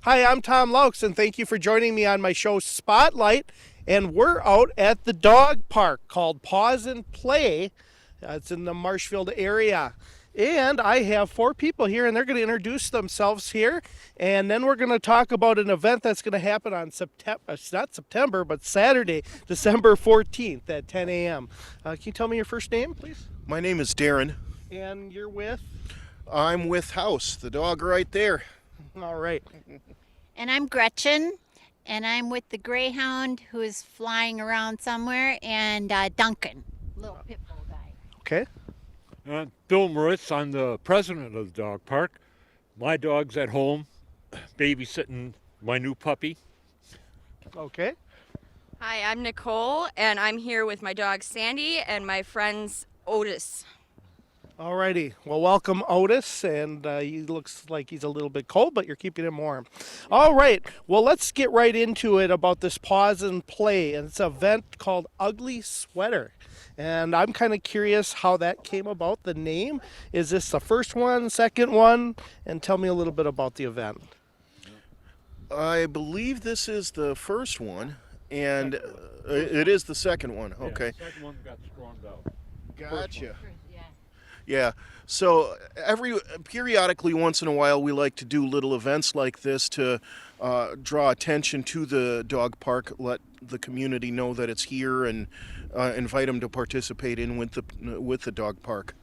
Hi, I'm Tom Laux, and thank you for joining me on my show Spotlight. And we're out at the dog park called Paws and Play. It's in the Marshfield area. And I have four people here, and they're going to introduce themselves here. And then we're going to talk about an event that's going to happen on September, not September, but Saturday, December 14th at 10 a.m. Can you tell me your first name, please? My name is Darren. And you're with? I'm with House, the dog right there. All right. And I'm Gretchen, and I'm with the Greyhound who is flying around somewhere, and Duncan, little pit bull guy. Okay. Bill Moritz, I'm the president of the dog park. My dog's at home babysitting my new puppy. Okay. Hi, I'm Nicole, and I'm here with my dog Sandy and my friends Otis. Alrighty. Well, welcome, Otis. And he looks like he's a little bit cold, but you're keeping him warm. All right. Well, let's get right into it about this Paws and Play. And it's an event called Ugly Sweater. And I'm kind of curious how that came about, the name. Is this the first one, second one? And tell me a little bit about the event. I believe this is the first one, and it is the second one. Okay. Yeah, the second one got stormed out. Gotcha. Yeah. Yeah. So periodically, once in a while, we like to do little events like this to draw attention to the dog park, let the community know that it's here, and invite them to participate in with the dog park.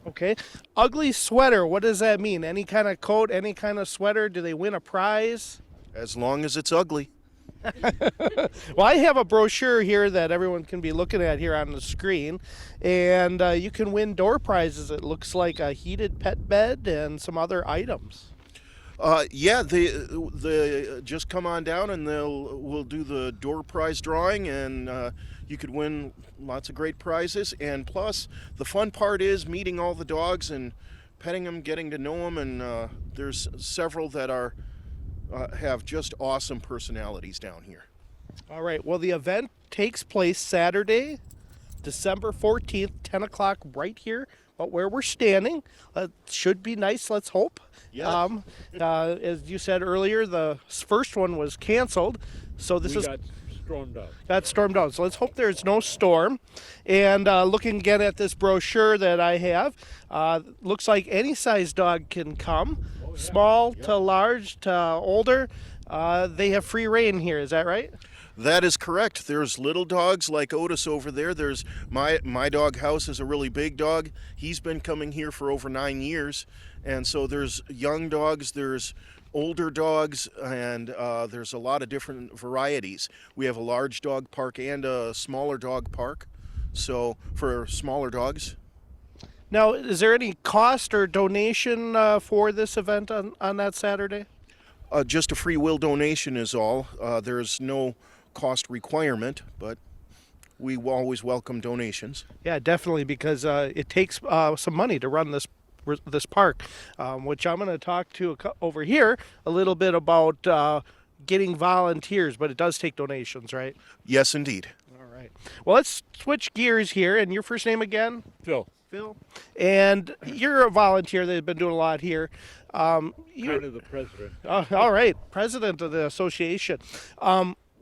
Okay. Ugly Sweater. What does that mean? Any kind of coat, any kind of sweater? Do they win a prize? As long as it's ugly. Well, I have a brochure here that everyone can be looking at here on the screen, and you can win door prizes. It looks like a heated pet bed and some other items. Yeah, they just come on down and we'll do the door prize drawing, and you could win lots of great prizes. And plus, the fun part is meeting all the dogs and petting them, getting to know them. And there's several that have just awesome personalities down here. All right. Well, the event takes place Saturday, December 14th, 10 o'clock, right here. But where we're standing, should be nice, let's hope. Yeah. As you said earlier, the first one was canceled, so this Got stormed out. got stormed out. So let's hope there's no storm. And looking again at this brochure that I have, looks like any size dog can come, small to large to older. They have free rein here. Is that right? That is correct. There's little dogs like Otis over there. There's my dog House is a really big dog. He's been coming here for over 9 years. And so there's young dogs, there's older dogs, and there's a lot of different varieties. We have a large dog park and a smaller dog park. So for smaller dogs. Now, is there any cost or donation for this event on that Saturday? Just a free will donation is all. There's no cost requirement, but we always welcome donations. Yeah, definitely, because it takes some money to run this park, which I'm going to talk to over here a little bit about getting volunteers, but it does take donations, right? Yes, indeed. All right. Well, let's switch gears here. And your first name again? Phil, Phil. And you're a volunteer that has been doing a lot here. kind of the president. All right, president of the association.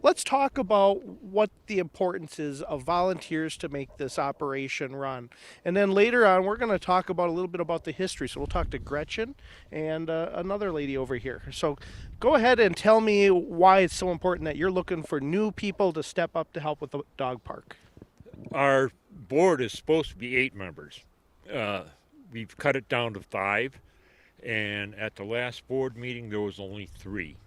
Let's talk about what the importance is of volunteers to make this operation run. And then later on, we're going to talk about a little bit about the history. So we'll talk to Gretchen and another lady over here. So go ahead and tell me why it's so important that you're looking for new people to step up to help with the dog park. Our board is supposed to be 8 members. We've cut it down to 5, and at the last board meeting, there was only 3.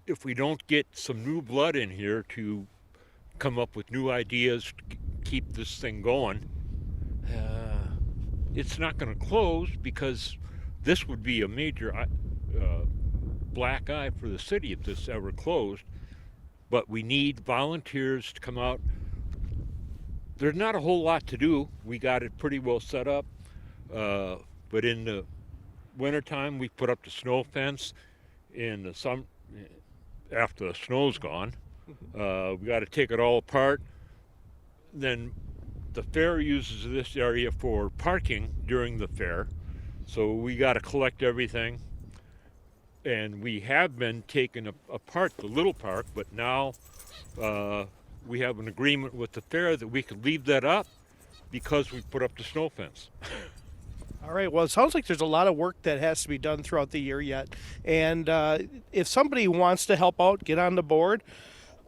If we don't get some new blood in here to come up with new ideas to keep this thing going, it's not going to close, because this would be a major black eye for the city if this ever closed. But we need volunteers to come out. There's not a whole lot to do. We got it pretty well set up. But in the wintertime, we put up the snow fence. In the summer, after the snow's gone, we got to take it all apart. Then the fair uses this area for parking during the fair. So we got to collect everything. And we have been taking apart the little park, but now we have an agreement with the fair that we could leave that up because we put up the snow fence. All right. Well, it sounds like there's a lot of work that has to be done throughout the year yet. And if somebody wants to help out, get on the board,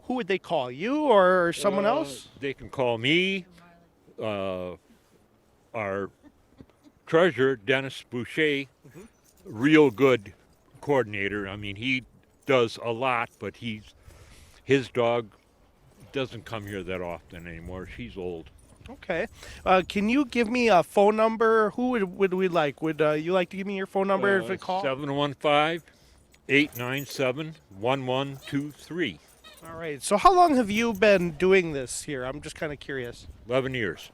who would they call? You or someone else? They can call me, our treasurer, Dennis Boucher, real good coordinator. I mean, he does a lot, but his dog doesn't come here that often anymore. She's old. Okay. Can you give me a phone number? Who would we like? Would you like to give me your phone number if it call? 715-897-1123. All right. So how long have you been doing this here? I'm just kind of curious. 11 years.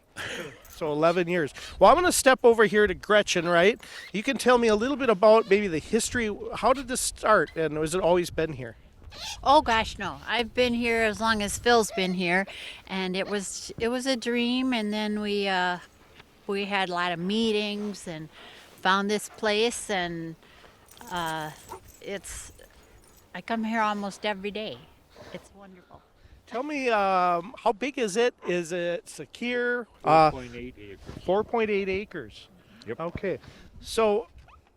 So 11 years. Well, I'm going to step over here to Gretchen, right? You can tell me a little bit about maybe the history. How did this start, and has it always been here? Oh gosh, no. I've been here as long as Phil's been here, and it was a dream. And then we had a lot of meetings and found this place, and I come here almost every day. It's wonderful. Tell me, how big is it? Is it secure? 4.8 acres. 4.8 acres. Yep. Okay. So,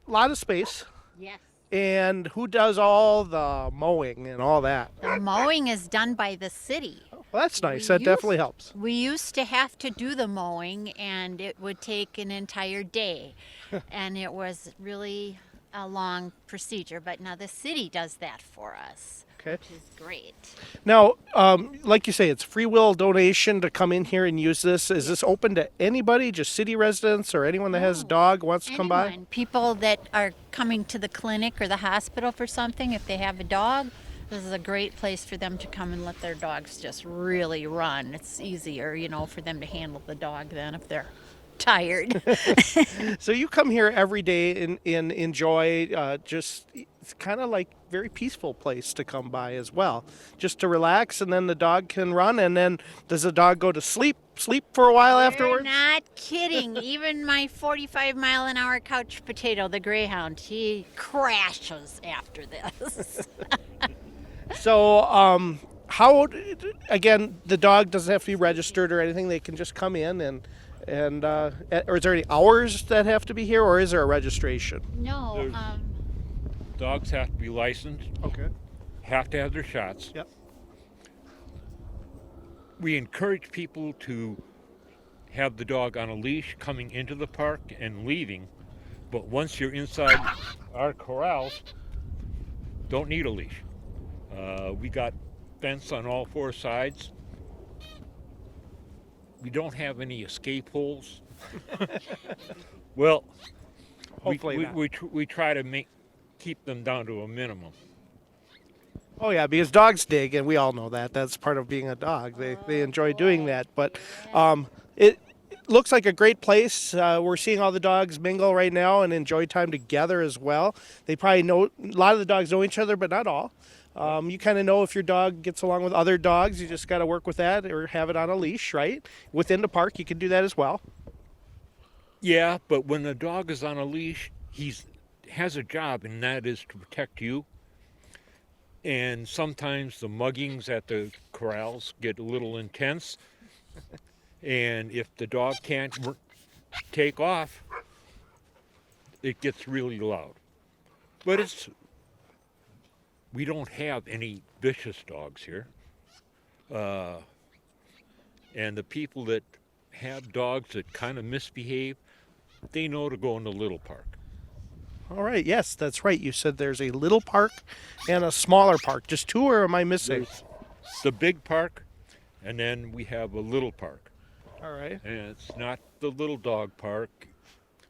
a lot of space. Yes. And who does all the mowing and all that? The mowing is done by the city. Well, that's nice. We That definitely helps. We used to have to do the mowing, and it would take an entire day, and it was really a long procedure. But now the city does that for us, Okay. which is great. Now, like you say, it's free will donation to come in here and use this. Is this open to anybody, just city residents or anyone that has a dog wants to come by? Anyone, people that are coming to the clinic or the hospital for something, if they have a dog, this is a great place for them to come and let their dogs just really run. It's easier, for them to handle the dog than if they're tired. So you come here every day and enjoy it's kind of like very peaceful place to come by as well, just to relax, and then the dog can run, and then does the dog go to sleep for a while afterwards? You're not kidding. Even my 45-mile-an-hour couch potato, the greyhound, he crashes after this. So how, again, the dog doesn't have to be registered or anything. They can just come in and or is there any hours that have to be here, or is there a registration? No, There's- Dogs have to be licensed, Okay. have to have their shots. Yep. We encourage people to have the dog on a leash coming into the park and leaving, but once you're inside our corrals, don't need a leash. We got fence on all four sides. We don't have any escape holes. Well, Hopefully not. we try to keep them down to a minimum. Oh yeah, because dogs dig, and we all know that. That's part of being a dog. They enjoy doing that. But it looks like a great place. We're seeing all the dogs mingle right now and enjoy time together as well. They probably know, a lot of the dogs know each other, but not all. You kind of know if your dog gets along with other dogs. You just got to work with that or have it on a leash, right? Within the park, you can do that as well. Yeah, but when a dog is on a leash, he has a job, and that is to protect you. And sometimes the muggings at the corrals get a little intense. And if the dog can't take off, it gets really loud. But we don't have any vicious dogs here. And the people that have dogs that kind of misbehave, they know to go in the little park. All right. Yes, that's right. You said there's a little park and a smaller park. Just two, or am I missing? There's the big park, and then we have a little park. All right. And it's not the little dog park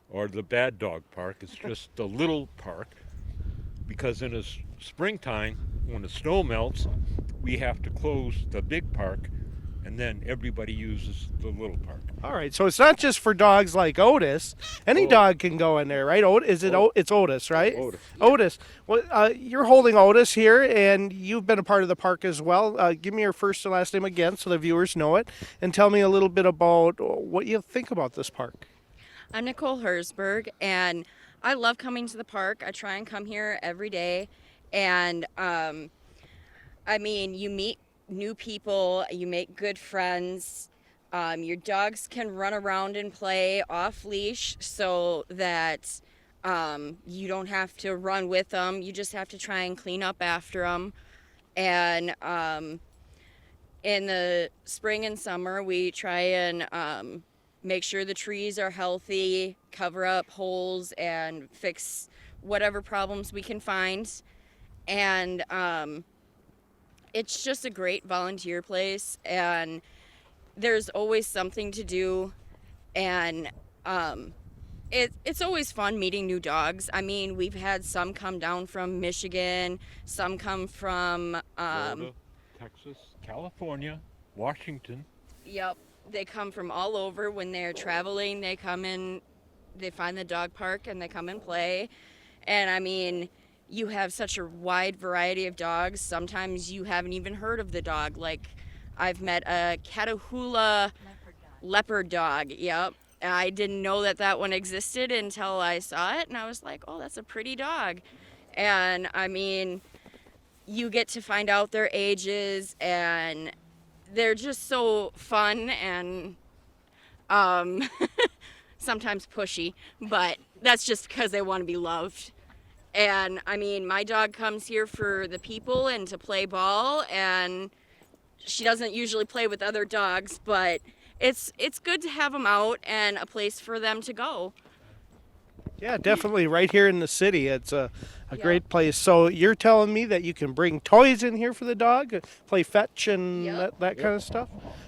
or the bad dog park. It's just the little park, because in the springtime, when the snow melts, we have to close the big park, and then everybody uses the little park. All right. So it's not just for dogs like Otis. Any dog can go in there, right? It's Otis, right? Otis. Otis. Well, you're holding Otis here, and you've been a part of the park as well. Give me your first and last name again so the viewers know it, and tell me a little bit about what you think about this park. I'm Nicole Herzberg, and I love coming to the park. I try and come here every day. And I mean, you meet new people, you make good friends. Your dogs can run around and play off leash so that you don't have to run with them. You just have to try and clean up after them. And in the spring and summer, we try and make sure the trees are healthy, cover up holes, and fix whatever problems we can find. And it's just a great volunteer place, and there's always something to do. And it's always fun meeting new dogs. I mean, we've had some come down from Michigan, some come from Florida, Texas, California, Washington. Yep, they come from all over. When they're traveling, they come in, they find the dog park and they come and play. And I mean, you have such a wide variety of dogs. Sometimes you haven't even heard of the dog. Like, I've met a Catahoula leopard dog. Yep. I didn't know that one existed until I saw it, and I was like, oh, that's a pretty dog. And I mean, you get to find out their ages, and they're just so fun and sometimes pushy, but that's just because they want to be loved. And I mean, my dog comes here for the people and to play ball, and she doesn't usually play with other dogs, but it's good to have them out and a place for them to go. Yeah, definitely right here in the city. It's a Yeah. great place. So you're telling me that you can bring toys in here for the dog, play fetch and Yep. that kind of stuff?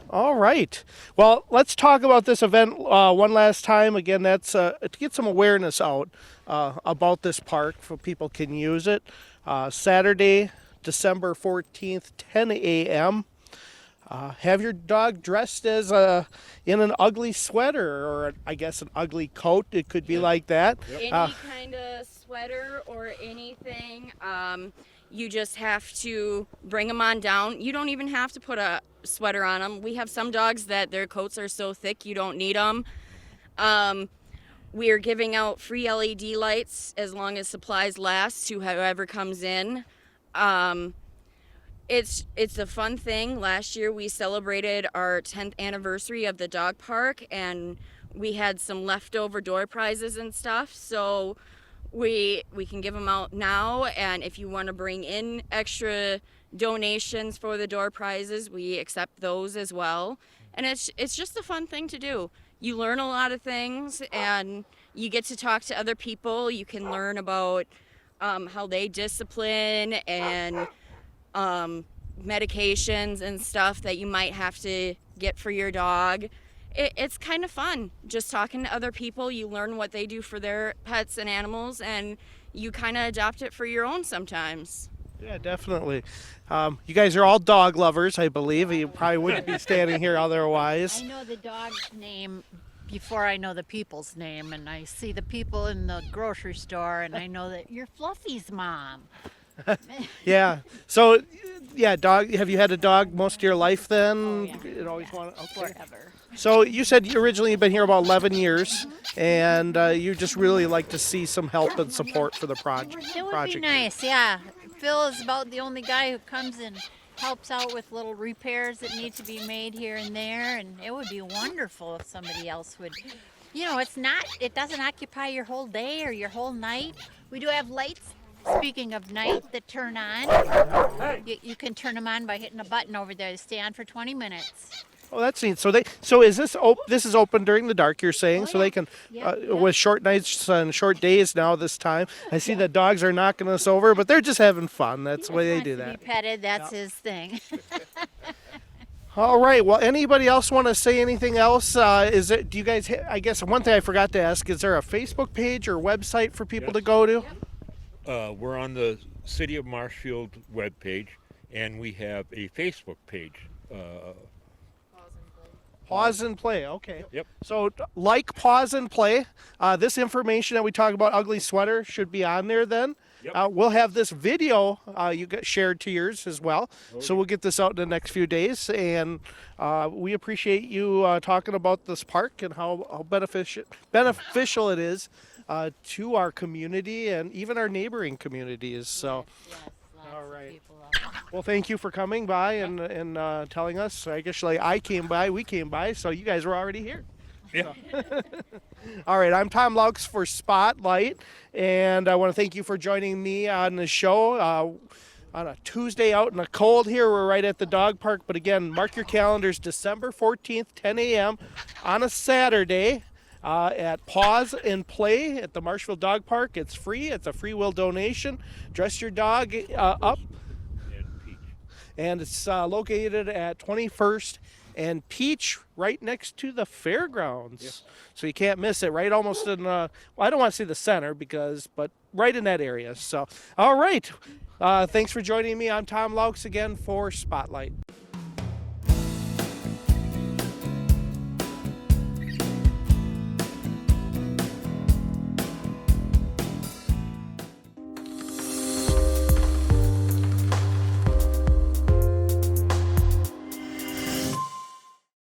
All right. Well, let's talk about this event one last time. Again, that's to get some awareness out about this park so people can use it. Saturday, December 14th, 10 a.m. Have your dog dressed as in an ugly sweater, or I guess an ugly coat. It could be like that. Any kind of sweater or anything, you just have to bring them on down. You don't even have to put a sweater on them. We have some dogs that their coats are so thick you don't need them. We are giving out free LED lights as long as supplies last to whoever comes in. It's a fun thing. Last year we celebrated our 10th anniversary of the dog park, and we had some leftover door prizes and stuff, so we can give them out now. And if you want to bring in extra donations for the door prizes, we accept those as well. And it's just a fun thing to do. You learn a lot of things, and you get to talk to other people. You can learn about how they discipline and medications and stuff that you might have to get for your dog. It's kind of fun just talking to other people. You learn what they do for their pets and animals, and you kind of adopt it for your own sometimes. Yeah, definitely. You guys are all dog lovers, I believe. You probably wouldn't be standing here otherwise. I know the dog's name before I know the people's name, and I see the people in the grocery store, and I know that you're Fluffy's mom. Yeah. So, yeah, dog. Have you had a dog most of your life then? Oh, yeah. You always wanted. Okay. Forever. So you said you originally been here about 11 years, and you just really like to see some help and support for the project. It would be nice, yeah. Phil is about the only guy who comes and helps out with little repairs that need to be made here and there, and it would be wonderful if somebody else would. You know, it doesn't occupy your whole day or your whole night. We do have lights, speaking of night, that turn on. You can turn them on by hitting a button over there. They stay on for 20 minutes. Oh, that's neat. So is this this is open during the dark? You're saying, so they can with short nights and short days now. This time, I see the dogs are knocking us over, but they're just having fun. That's the way they do that. Be petted. That's his thing. All right. Well, anybody else want to say anything else? Do you guys? I guess one thing I forgot to ask: is there a Facebook page or website for people to go to? We're on the City of Marshfield webpage, and we have a Facebook page. Pause and play. Okay. Yep. So like pause and play. This information that we talk about, ugly sweater, should be on there then. Yep. We'll have this video you get shared to yours as well. Okay. So we'll get this out in the next few days. And we appreciate you talking about this park and how beneficial it is to our community and even our neighboring communities. So. Yes, lots All of right. people love it. Well, thank you for coming by and telling us. I guess like I came by, we came by, so you guys were already here. Yeah. All right, I'm Tom Laux for Spotlight, and I want to thank you for joining me on the show on a Tuesday out in the cold here. We're right at the dog park, but again, mark your calendars, December 14th, 10 a.m. on a Saturday. At Paws and Play at the Marshfield Dog Park. It's free. It's a free will donation. Dress your dog up. And Peach. And it's located at 21st and Peach, right next to the fairgrounds. Yeah. So you can't miss it. Right, almost in. Well, I don't want to say the center but right in that area. So, all right. Thanks for joining me. I'm Tom Laux again for Spotlight.